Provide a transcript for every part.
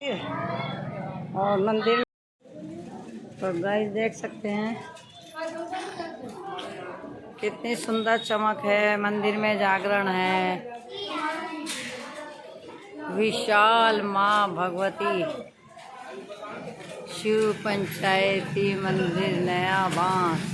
और मंदिर तो गाइस देख सकते हैं कितनी सुंदर चमक है। मंदिर में जागरण है। विशाल माँ भगवती शिव पंचायती मंदिर नया बांस।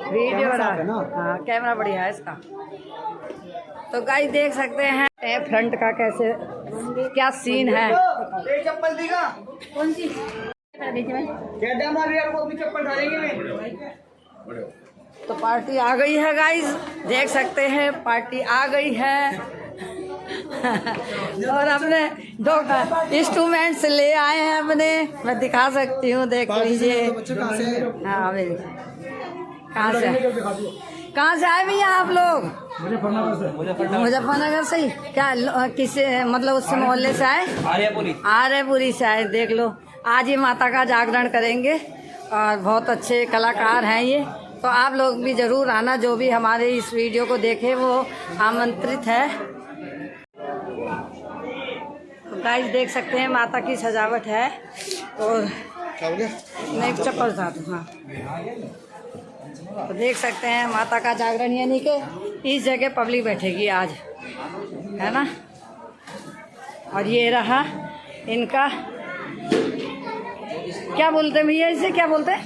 वीडियो हाँ कैमरा बढ़िया है इसका। तो गाइस देख सकते हैं फ्रंट का कैसे क्या सीन है। चप्पल दिखा कौन सी चप्पल डालेंगे। तो पार्टी आ गई है गाइस, देख सकते हैं पार्टी आ गई है। और अपने दो इंस्ट्रूमेंट्स ले आए हैं अपने, मैं दिखा सकती हूँ, देख लीजिए। हाँ मेरी कहाँ से आए भैया आप लोग? मुजफ्फरनगर से ही। क्या किस मतलब उससे मोहल्ले से आए? आर्यपुरी से आए। देख लो आज ये माता का जागरण करेंगे और बहुत अच्छे कलाकार हैं ये। तो आप लोग भी जरूर आना, जो भी हमारे इस वीडियो को देखे वो आमंत्रित है। तो गाइस देख सकते हैं माता की सजावट है। और मैं एक चप्पल उठा दूँ। हाँ तो देख सकते हैं माता का जागरण, यानी कि इस जगह पब्लिक बैठेगी आज, है ना। और ये रहा इनका क्या बोलते हैं भैया, इसे क्या बोलते हैं?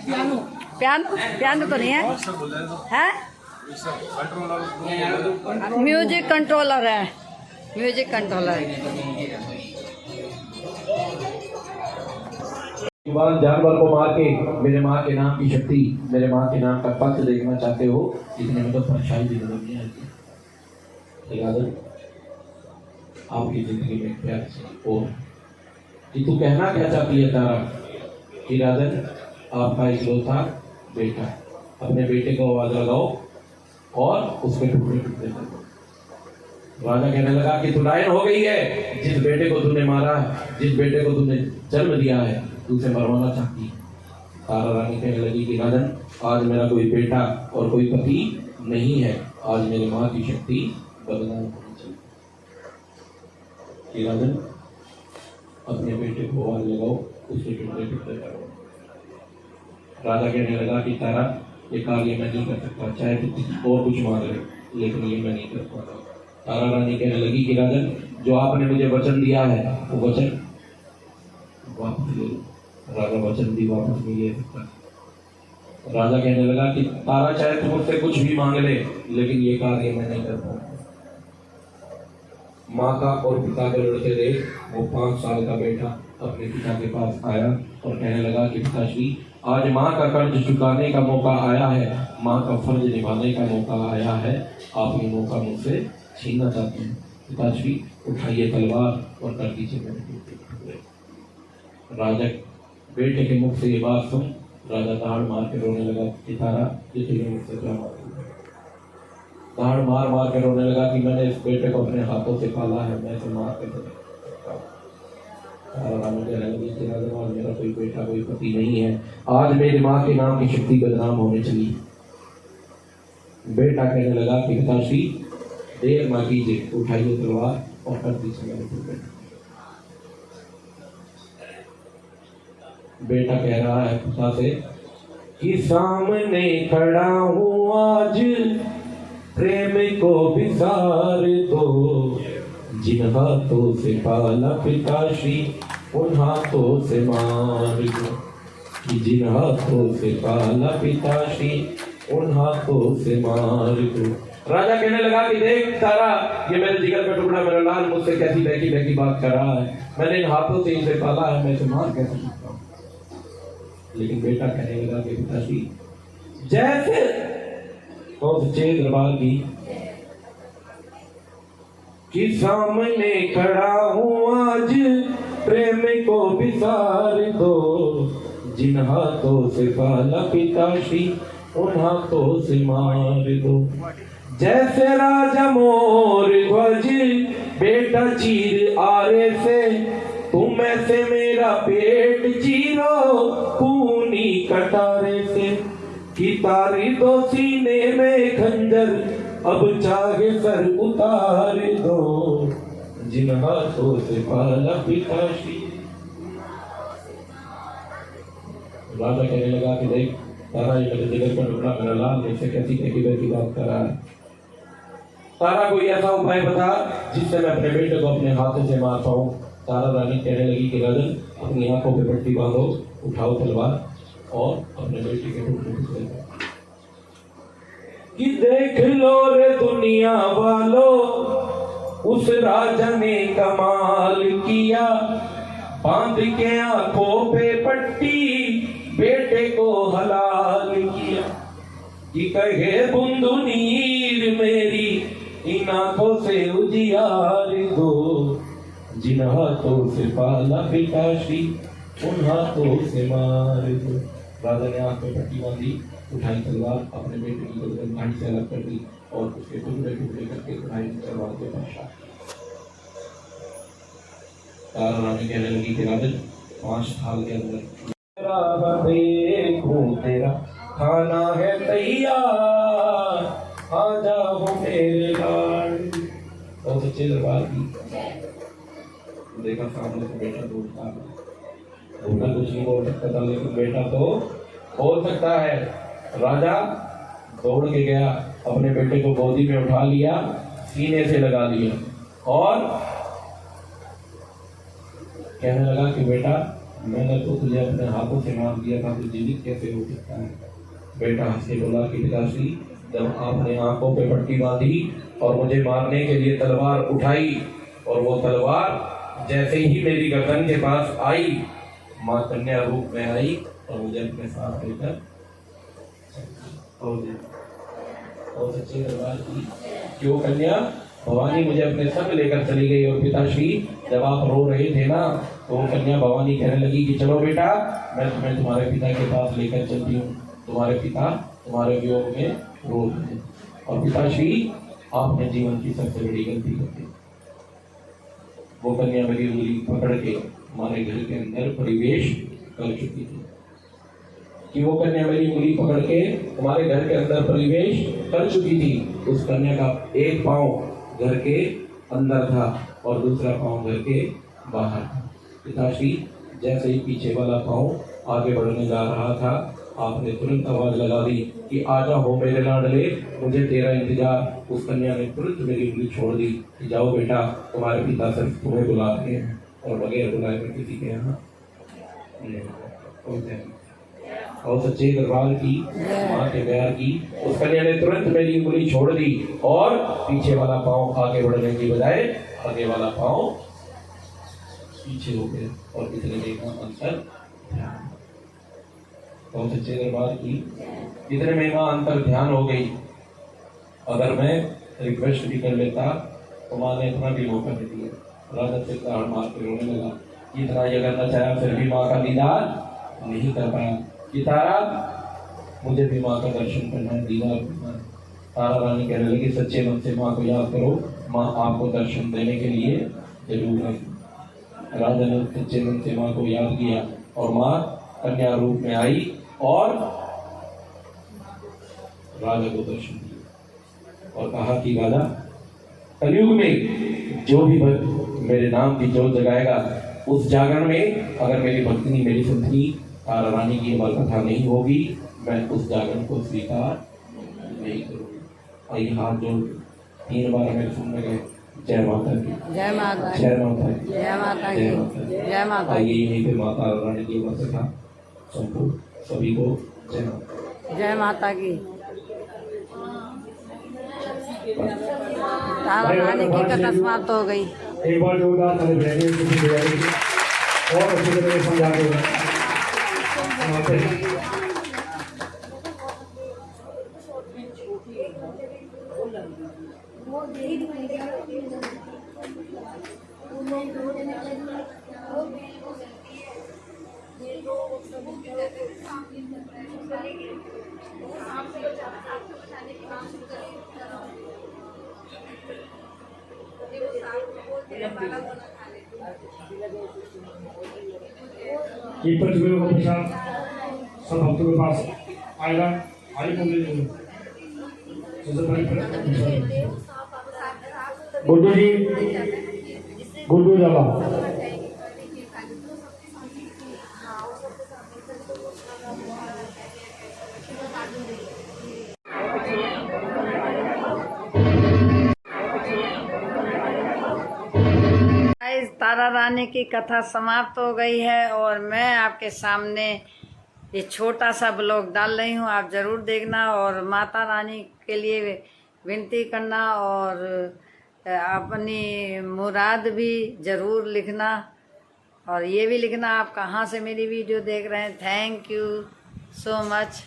पियानो। पियानो तो नहीं है, है म्यूजिक कंट्रोलर है। म्यूजिक कंट्रोलर है। जानवर को मार के मेरे माँ के नाम की शक्ति, मेरे माँ के नाम का पक्ष देखना चाहते हो, इतने में तो परेशानी भी जरूरत नहीं आती। आपकी जिंदगी में प्यार से और कि तू कहना क्या चाहती है तारा? कि राजन आपका इकलौता बेटा, अपने बेटे को आवाज लगाओ और उसके टुकड़े टुकड़े करो। राजा कहने लगा कि तू लायन हो गई है, जिस बेटे को तूने मारा, जिस बेटे को तूने जन्म दिया है, तू उसे मरवाना चाहती है। तारा रानी कहने लगी कि राजन आज मेरा कोई बेटा और कोई पति नहीं है, आज मेरी माँ की शक्ति बदनाम होनी चाहिए। कि राजन अपने बेटे को आवाज लगाओ, उसके टुकड़े टुकड़े करो। राजा कहने लगा कि तारा ये कार्य मैं नहीं कर सकता, चाहे तू और कुछ मांग ले, लेकिन ये मैं नहीं कर पाता। तारा रानी कहने लगी कि राजन जो आपने मुझे वचन दिया है वो वचन वापस ले लो। राजा वचन भी वापस नहीं ले सकता। राजा कहने लगा कि तारा चाहे तुम मुझसे कुछ भी मांग ले, लेकिन ये कार्य मैं नहीं कर पाऊंगा। माँ का और पिता के लड़के देख वो 5 साल का बेटा अपने पिता के पास आया और कहने लगा कि पिताश्री आज माँ का कर्ज चुकाने का मौका आया है, माँ का फर्ज निभाने का मौका आया है, आप ये मौका मुझसे छीनना चाहते हैं। पिताश्री उठाइए तलवार और कर दीजिए मेरे बेटे के टुकड़े। राजा बेटे के मुख से ये बात सुन राजा दाढ़ मार के रोने लगा कि तारा ये तुझे मुझसे क्या मार? दाढ़ मार मार के रोने लगा कि मैंने इस बेटे को अपने हाथों से पाला है, मैं इसे मार कर आज मेरा कोई बेटा कोई पति नहीं है, आज मेरी माँ के नाम की शक्ति बदनाम होने चली। बेटा कहने लगा कि पिताश्री देर ना कीजिए, उठाइए तलवार और कर दीजिए मेरे टुकड़े। बेटा कह रहा है पिता से कि सामने खड़ा हूँ आज, प्रेम को विसार दो, जिन हाथों से पाला पिताश्री उन हाथों से मार दो। कि जिन हाथों से पाला पिताश्री उन हाथों से मार दो। राजा कहने लगा कि देख तारा ये मेरे जिगर का टुकड़ा, मेरा लाल मुझसे कैसी बहकी बहकी बात कर रहा है, मैंने इन हाथों से इसे पाला है, मैं इसे मार कैसे सकता हूँ? लेकिन बेटा कहने लगा कि पिताश्री जैसे तो सच्चे दरबार की कि सामने खड़ा हूँ आज, प्रेम को विसार दो, जिन हाथों से पाला पिताश्री उन हाथों से मार दो। जैसे राजा मोर ध्वज बेटा चीर आरे से, तुम ऐसे मेरा पेट चीरो खूनी कटारे से। कि तारी दो सीने में खंजर, अब चाहे सर उतार दो, जिन हाथों से पाला पिताश्री। राजा कहने लगा कि देख तारा, ये मेरे जिगर का टुकड़ा, मेरा लाल, मुझसे कैसी की बात कर रहा है। तारा कोई ऐसा उपाय बता जिससे मैं अपने बेटे को अपने हाथों से मार पाऊं। तारा रानी कहने लगी कि राजन, अपनी आंखों पे पट्टी बांधो, उठाओ तलवार और अपने बेटे के टुकड़े कि देख लो रे दुनिया वालों, उस राजा ने कमाल किया, बांध के आंखों पे पट्टी बेटे को हलाल किया। कि कहे बुंदू नीर मेरी, इन आंखों से उजियार दो, जिन हाथों से पाला पिताश्री, उन हाथों से मार दो। राजा ने आंख में पट्टी बांधी, उठाई तलवार, अपने बेटे की गर्दन घाटी से अलग कर दी और उसके टुकड़े टुकड़े करके उठाई तलवार के पास। तारा रानी कहने लगी कि राजन, 5 साल के अंदर तेरा खाना है तैयार, आ जाओ मेरे लाड। और सच्चे दरबार की देखा सामने से बेटा बोलता कुछ नहीं बोल सकता था, लेकिन बेटा तो बोल सकता है। राजा दौड़ के गया, अपने बेटे को गोदी में उठा लिया, सीने से लगा लिया और कहने लगा कि बेटा, मैंने तो तुझे अपने हाथों से मार दिया था, तो जीवित कैसे हो सकता है। बेटा हंस के बोला कि पिताश्री, जब आपने आंखों पे पट्टी बांधी और मुझे मारने के लिए तलवार उठाई, और वो तलवार जैसे ही मेरी गर्दन के पास आई, माँ कन्या रूप में आई और मुझे अपने साथ लेकर और सच्चे दरबार की क्यों कन्या भवानी मुझे अपने संग लेकर चली गई। और पिताश्री, जब आप रो रहे थे ना, तो कन्या भवानी कहने लगी कि चलो बेटा, मैं तुम्हें तुम्हारे पिता के पास लेकर चलती हूँ। तुम्हारे पिता तुम्हारे वियोग में रो रहे हैं। और पिताश्री, आपने जीवन की सबसे बड़ी गलती कर दी। वो कन्या मेरी उंगली पकड़ के हमारे घर के अंदर प्रवेश कर चुकी थी। कि वो कन्या मेरी उंगली पकड़ के हमारे घर के अंदर प्रवेश कर चुकी थी। उस कन्या का एक पांव घर के अंदर था और दूसरा पांव घर के बाहर था। पिताश्री, जैसे ही पीछे वाला पांव आगे बढ़ने जा रहा था, आपने तुरंत आवाज लगा दी कि आजा हो मेरे लाडले, मुझे तेरा इंतजार। उस कन्या ने तुरंत मेरी उंगली छोड़ दी कि जाओ बेटा, तुम्हारे पिता सिर्फ तुम्हें बुलाते हैं और बगैर बुलाए में किसी के यहाँ और सच्चे दरबार की माँ के प्यार की उस कन्या ने तुरंत मेरी उंगली छोड़ दी और पीछे वाला पांव आगे बढ़ने की बजाय आगे वाला पांव पीछे हो गया और इतने देखा अंतर ध्यान। और सच्चे दरबार की इतने में माँ अंतर ध्यान हो गई। अगर मैं रिक्वेस्ट भी कर लेता तो माँ ने इतना भी मौका नहीं दिया। राजा से ताड़ मार के रोने लगा। इतना ये करना चाहा फिर भी माँ का दीदार नहीं कर पाया। कि तारा, मुझे भी माँ का दर्शन करना है, दीदार करना है। तारा रानी कहने लगी, सच्चे मन से माँ को याद करो, माँ आपको दर्शन देने के लिए जरूर है। राजा ने सच्चे मन से माँ को याद किया और माँ कन्या रूप में आई और राजा को दर्शन दिया और कहा कि राजा, कलयुग में जो भी भक्त मेरे नाम की जोत जगाएगा, उस जागरण में अगर मेरी भक्तिनी मेरी संतनी तारा रानी की अमर कथा नहीं होगी, मैं उस जागरण को स्वीकार नहीं करूँगा। आइए हाथ जोड़ 3 बार मेरे सुनने गए। जय माता की, जय माता, जय माता की, जय माता की, जय माता। आइए यहीं पे माता रानी की अमर कथा संपूर्ण सभी को जय माता, जय माता की। तारा रानी की कथा समाप्त हो गई। एक बार जोरदार और अच्छी तरह समझा दो। वो ये 25 का प्रसाद सब भक्तों के पास आएगा। आई को ले सबसे पहले गुड्डू जी, गुड्डू जला तारा रानी की कथा समाप्त हो गई है और मैं आपके सामने ये छोटा सा ब्लॉग डाल रही हूँ। आप ज़रूर देखना और माता रानी के लिए विनती करना और अपनी मुराद भी ज़रूर लिखना और ये भी लिखना आप कहाँ से मेरी वीडियो देख रहे हैं। Thank you so much.